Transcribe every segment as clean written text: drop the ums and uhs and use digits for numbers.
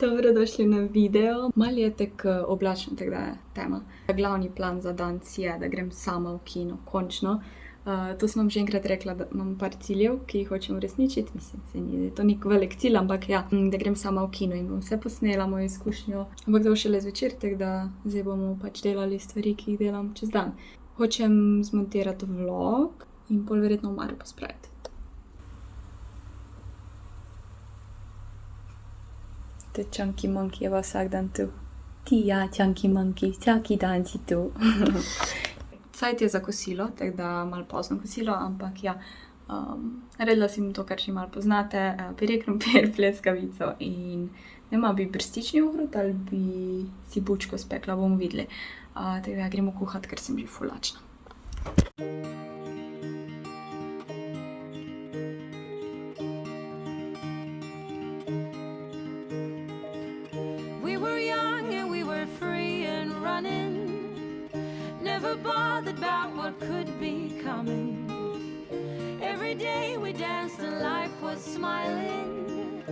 Dobrodošli na video. Malo je tako oblačno, tako da je tema. Glavni plan za danes je, da grem sama v kino, končno. To sem vam že enkrat rekla, da imam par ciljev, ki jih hočem uresničiti. Mislim, se ni to nek velik cilj, ampak ja, da grem sama v kino in bom vse posnela, mojo izkušnjo. Ampak to šele zvečer, tako da zdaj bomo pač delali stvari, ki jih delam čez dan. Hočem zmontirati vlog in pol verjetno omaro pospraviti. To je Chunky Monkeyjeva vsak dan tu. Ti ja, Chunky Monkey, vsaki dan si tu. Cajt je za kosilo, tako da malo pozno kosilo, ampak ja, naredila sem to, kar še malo poznate, pirek krompir, pleskavico in nema, bi brstični ohrovt ali bi si bučko spekla, bomo videli. Tako da gremo kuhati, ker sem že ful lačna. Never bothered about what could be coming. Every day we danced and life was smiling.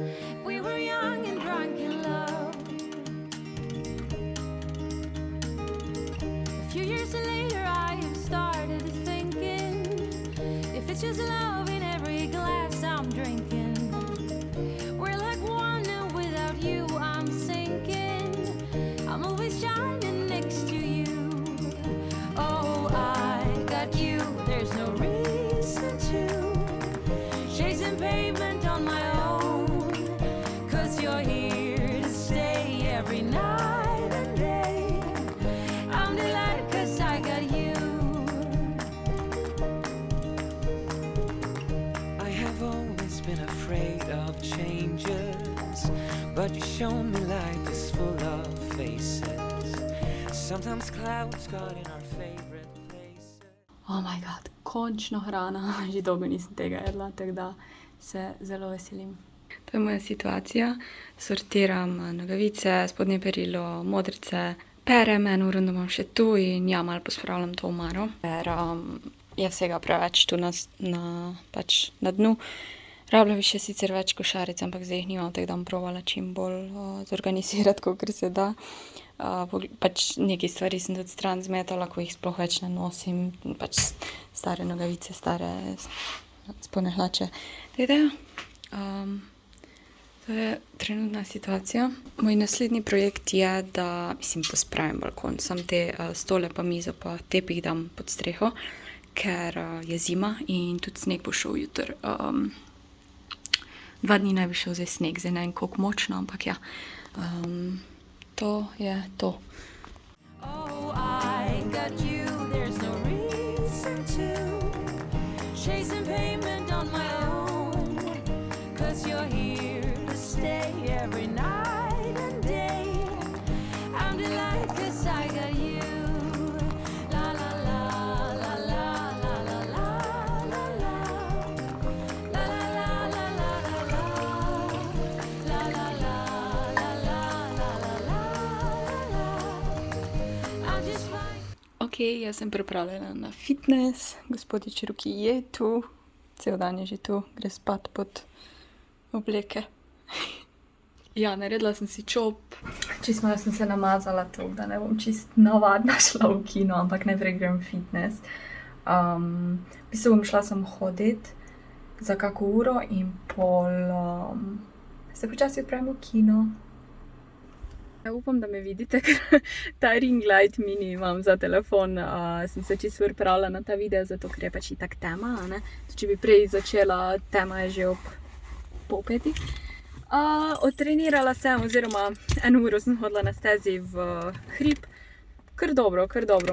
We were young and drunk in love. A few years later I have started thinking, if it's just love in every glass I'm drinking, we're like one and without you I'm sinking. I'm always shining next to you. Oh, I got you, there's no reason to chasing pavement on my own, 'cause you're here to stay every night and day. I'm delighted 'cause I got you. I have always been afraid of changes, but you show me life is full of faces. Sometimes clouds got in our favorite places. Oh my god, končno hrana. Že dolgo nisem tega jedla, tako da se zelo veselim. To je moja situacija. Sortiram nogavice, spodnje perilo, modrice. Perem, eno uro imam še tu in ja, malo pospravljam to omaro. Ker je vsega preveč tu pač na dnu. Rabila bi še sicer več košaric, ampak zdaj jih nimam, tako da bom provala čim bolj zorganizirati, kakor se da. Pač nekaj stvari sem tudi stran zmetala, ko jih sploh več ne nosim. Pač stare nogavice, stare spodnje hlače. Tako da ja, to je trenutna situacija. Moj naslednji projekt je, da pospravim balkon. Sam te stole pa mizo pa tepih dam pod streho, ker je zima in tudi sneg bo šel jutri. 2 dni naj bi šel zdaj sneg, zdaj ne vem koliko močno, ampak ja. To je to. Oh, I got you, there's no reason to chasing pavement on my own, 'cause you're here to stay every night and day. I'm delighted 'cause I got you. La la la la la la la la la la. La la la la la la la. La la la la la la la la. I'm just fine. Ok, jaz sem pripravljena na fitness. Gospodič Ruki je tu. Cel dan je že tu. Gre spat pod obleke. Ja, naredila sem si čop. Čisto malo sem se namazala to, da ne bom čist navadna šla v kino, ampak najprej grem fitness. V bistvu bom šla sem hoditi za kako uro in pol se počasi odpravim v kino. Ja, upam, da me vidite, ker ta ring light mini imam za telefon. Sem se čisto pripravila na ta video, zato ker je pač itak tema, a ne. Če bi prej začela, tema je že ob pol 5. Odtrenirala sem, oziroma 1 uro sem hodila na stezi v hrib. Kar dobro,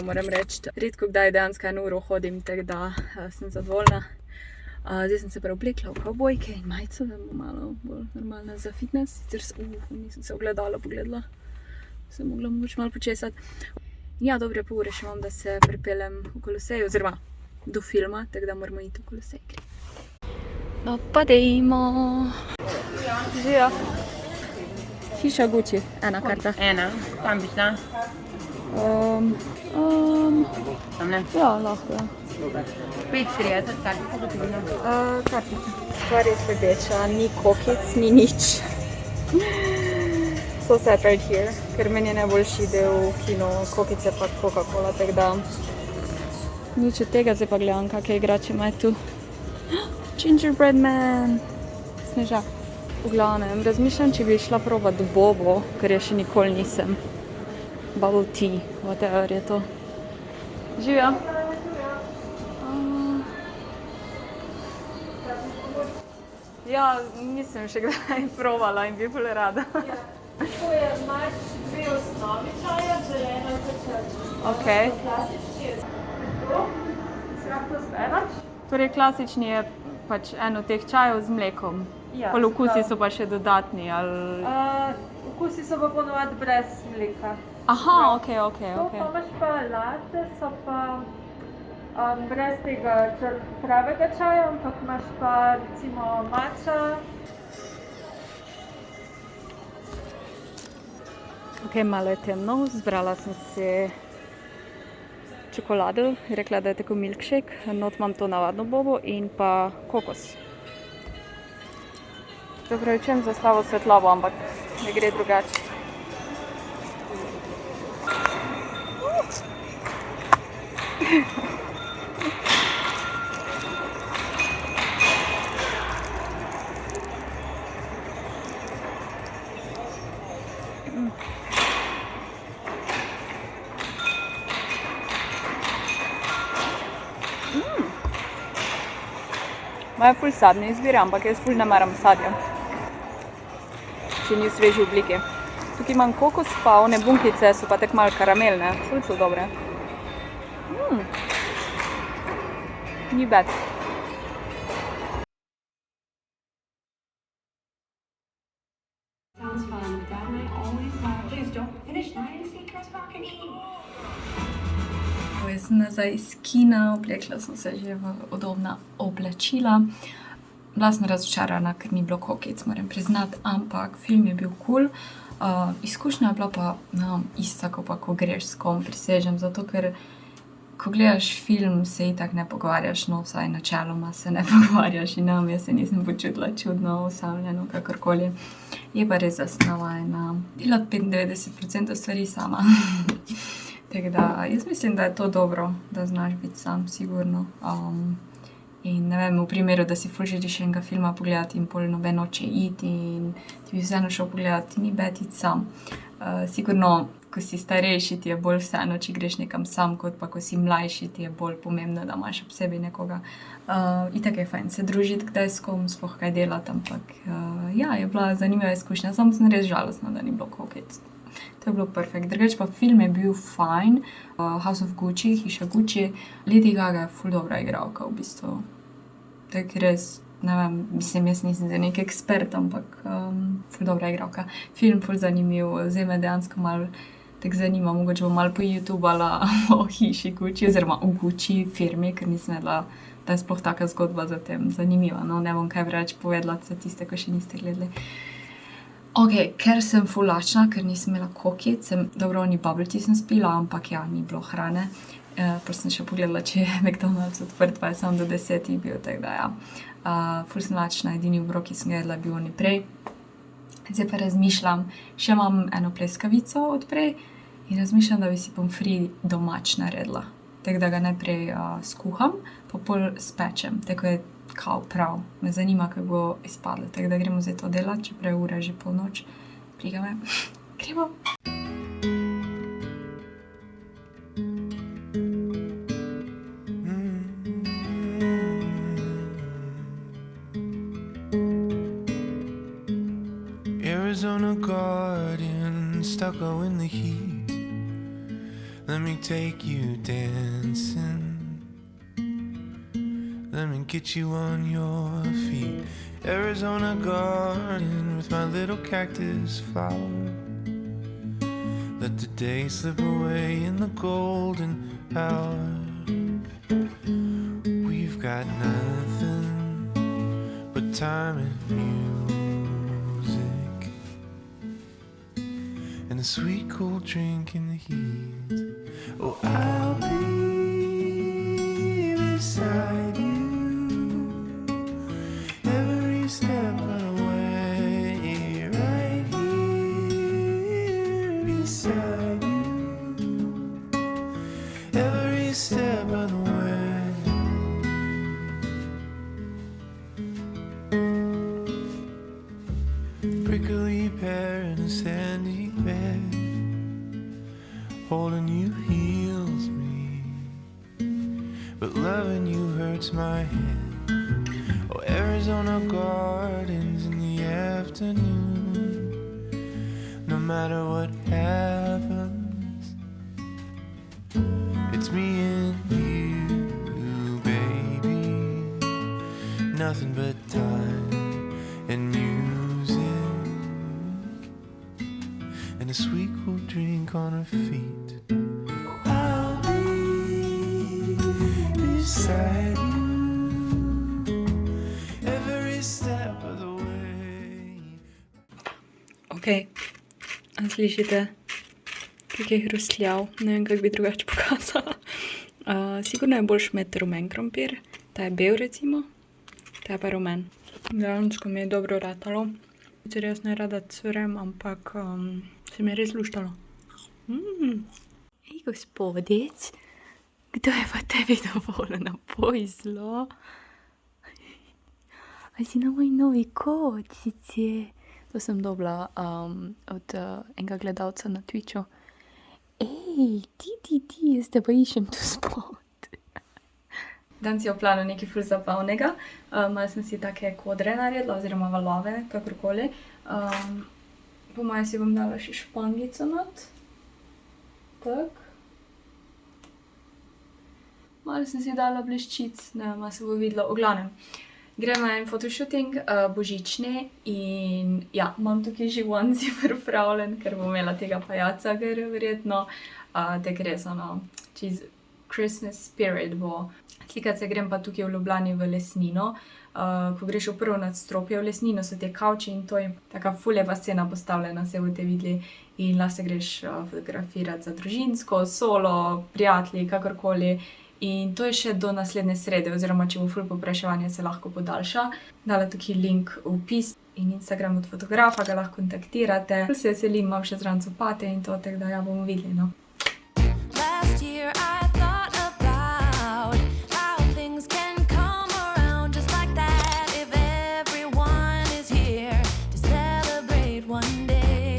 moram reči. Redko kdaj dejansko 1 uro hodim, tako da sem zadovoljna. Zdaj sem se preoblekla v kavbojke in majico, da bom malo bolj normalna za fitness. Sicer nisem se ogledala pogledala. Sem mogla mogoče malo počesati. Ja, dobre pol ure še imam, da se pripeljem v Kolosej, oziroma do filma, tako da moramo iti v Kolosej. No pa dejmo. Živijo. Hiša Gucci, 1 karta. 1, tam bi šla. Tam ne? Ja, lahko, ja. 5,30, kartica gotovina. Kartica. Stvar je sledeča, ni kokic, ni nič. so sad right here, ker meni je najboljši del kino, kokice pa Coca-Cola, tako da nič od tega, zdaj pa gledam, kakšne igrače ima tu. Gingerbread man, Sneža. V glavnem, razmišljam, če bi šla probat bobo, ker je še nikoli nisem. Bubble tea, whatever je to. Živijo? Ja, nisem še kdaj probala in bi bolj rada. To je imaš dve osnovi čaja, zeleno in črno. Okay. Klasični je to. Lahko zbereč. Torej, klasični je pač en od teh čajev z mlekom. Ja, Pol okusi prav. so pa še dodatni, ali... Okusi so pa ponovadi brez mleka. Aha, okej. To pa imaš pa latte, so pa brez tega pravega čaja, ampak imaš pa recimo matcha. Ok, malo je temno, zbrala sem si čokolado, rekla, da je tako milkshake, not imam to navadno bobo in pa kokos. Se opravičujem za slabo svetlobo, ampak ne gre drugače. Imajo ful sadne izbire, ampak jaz ful ne maram sadja, če ni v sveži obliki. Tukaj imam kokos, pa one bunkice so pa tako malo karamelne, ful so dobre. Ni bad. Sounds fun. Dad and I always laugh. Please don't finish hide and seek, Chris Rock and eat. Jaz sem nazaj iz kina, oblekla sem se že v udobna oblačila. Bila sem razočarana, ker ni bilo kokic, moram priznati, ampak film je bil cool. Izkušnja je bila pa ista, kot pa ko greš s kom, prisežem, zato ker ko gledaš film, se itak ne pogovarjaš, no vsaj načeloma se ne pogovarjaš in jaz se nisem počutila čudno, osamljeno, kakorkoli. Je pa res zasnova delati 95% stvari sama. Tako da, jaz mislim, da je to dobro, da znaš biti sam, sigurno. In ne vem, v primeru, da si ful želiš enega filma pogledati in pol noben noče iti in ti bi vseeno šel pogledati, ni bed iti sam. Sigurno, ko si starejši, ti je bolj vseeno, če greš nekam sam, kot pa ko si mlajši, ti je bolj pomembno, da imaš ob sebi nekoga. Itak je fajn se družiti kdaj s kom, sploh kaj delati, ampak ja, je bila zanimiva izkušnja, samo sem res žalostna, da ni bilo kokic. To je bilo perfekt. Drugače pa film je bil fajn. House of Gucci, hiša Gucci. Lady Gaga je ful dobra igralka v bistvu. Tako res, ne vem, mislim, jaz nisem za nek ekspert, ampak ful dobra igralka. Film ful zanimiv, zdaj me dejansko malo tako zanima, mogoče bom malo po YouTubala o hiši Gucci, oziroma o Gucci firmi, ker nisem vedela, da je sploh taka zgodba za tem zanimiva. No, ne bom kaj preveč povedala za tiste, ko še niste gledali. Ok, ker sem ful lačna, ker nisem imela kokic, dobro, ni bubble tea sem spila, ampak ja, ni bilo hrane. Potem sem še pogledala, če je McDonald's odprt, pa je samo do 10 bil, tako da ja. Ful sem lačna, edini obrok, ki sem ga jedla, bil oni prej. Zdaj pa razmišljam, še imam eno pleskavico od prej in razmišljam, da bi si pomfrit domač naredila. Tako da ga najprej skuham, pa pol spečem, tako je kao prav. Me zanima, kako bo izpadlo, tako da gremo zdaj to delati, čeprav ura je že polnoč. Briga me. Gremo. Arizona garden, stucco in the heat. Let me take you dancing. Let me get you on your feet. Arizona garden with my little cactus flower. Let the day slip away in the golden hour. We've got nothing but time and music, and a sweet cold drink in the heat. Oh, I'll be beside you every step of the way, right here prickly pear in a sandy bed. Holding you heals me, but loving you hurts my head. Oh, Arizona gardens in the afternoon. No matter what happens, it's me and you, baby. Nothing but time and music and a sweet cool drink on her feet. I'll be beside you every step of the way. Ok, slišite, kako je hrustljav, ne vem, kako bi drugače pokazala. Sigurno je boljš med rumen krompir, ta je bel recimo, ta je pa rumen. Dejansko mi je dobro ratalo. Sicer jaz ne rada cvrem, ampak se mi je res luštalo. Ej, gospodic, kdo je pa tebi dovolil napoj zlo? A si na moj novi kocici? To sem dobila od enega gledalca na Twitchu. Ej, ti, jaz te pa iščem tu spod. Dan si je v planu nekaj ful zabavnega. Malo sem si take kodre naredila, oziroma valove, kakorkoli. Po moje si bom dala še špangico not. Tak. Malo sem si dala bleščic, ne vem, se bo videlo. V glavnem, grem na en fotoshooting božični in ja, imam tukaj že onesie pripravljen, ker bom imela tega pajaca, ker verjetno, da gre za čez Christmas spirit bo. Slikat se grem pa tukaj v Ljubljani v lesnino. Ko greš v prvo nadstropje v lesnino, so te kavči in to je taka ful lepa scena postavljena, se boste videli. In lahko se greš fotografirati za družinsko, solo, prijatelji, kakorkoli. In to je še do naslednje srede, oziroma če bo ful povpraševanje, se lahko podaljša. Dala tukaj link v opis in Instagram od fotografa, ga lahko kontaktirate. Ful se veselim, imam še zraven copate in to, tako da ja, bomo videli, no. Last year I thought about how things can come around just like that if everyone is here to celebrate one day.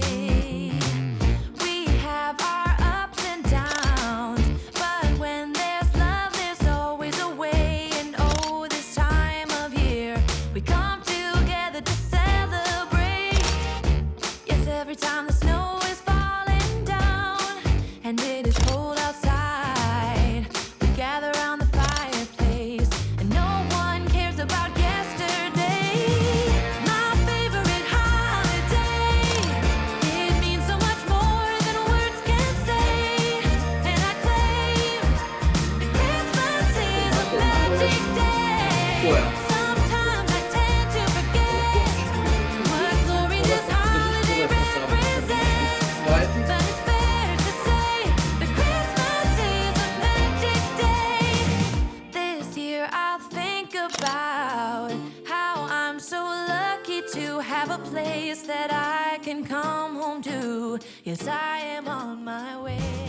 We have our ups and downs, but when there's love there's always a way. And oh, this time of year we come together to celebrate. Yes, every time the snow is falling down and it is cold outside, we gather around the fireplace and no one cares about yesterday. My favorite holiday, it means so much more than words can say. And I claim that Christmas is a magic day. Sometimes I tend to forget what glory this holiday represents, but it's fair to say that Christmas is a magic day. This year I'll think about how I'm so lucky to have a place that I can come home to. Yes, I am on my way.